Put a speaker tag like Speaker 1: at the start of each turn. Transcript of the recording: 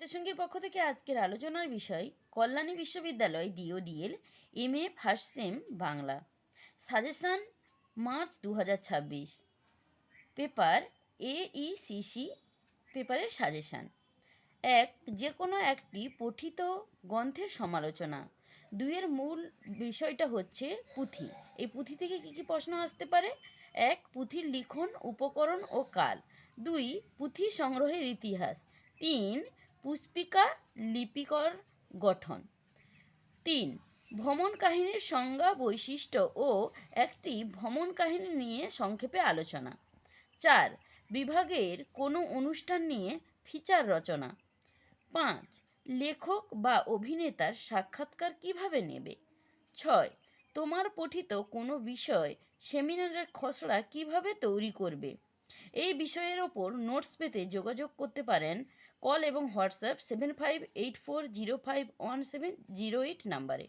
Speaker 1: সঙ্গীর পক্ষ থেকে আজকের আলোচনার বিষয় কল্যাণী বিশ্ববিদ্যালয় ডিওডিএল MA first same Bangla. Suggestion March 2026। Paper AECC পেপারের সাজেশান। যে কোনো একটি পঠিত গ্রন্থের সমালোচনা। দুইয়ের মূল বিষয়টা হচ্ছে পুঁথি। এই পুঁথি থেকে কী কী প্রশ্ন আসতে পারে? এক, পুঁথির লিখন উপকরণ ও কাল। দুই, পুঁথি সংগ্রহের ইতিহাস। তিন, পুস্পিকা লিপিকর গঠন। তিন, ভ্রমণ কাহিনীর সংজ্ঞা বৈশিষ্ট্য ও একটি ভ্রমণ কাহিনী নিয়ে সংক্ষেপে আলোচনা। চার, বিভাগের কোনো অনুষ্ঠান নিয়ে ফিচার রচনা। পাঁচ, লেখক বা অভিনেতার সাক্ষাৎকার কিভাবে নেবে। ছয়, তোমার পঠিত কোনো বিষয় সেমিনারের খসড়া কিভাবে তৈরি করবে। এই বিষয়ের ওপর নোটস পেতে যোগাযোগ করতে পারেন কল এবং হোয়াটসঅ্যাপ 7584051708 নাম্বারে।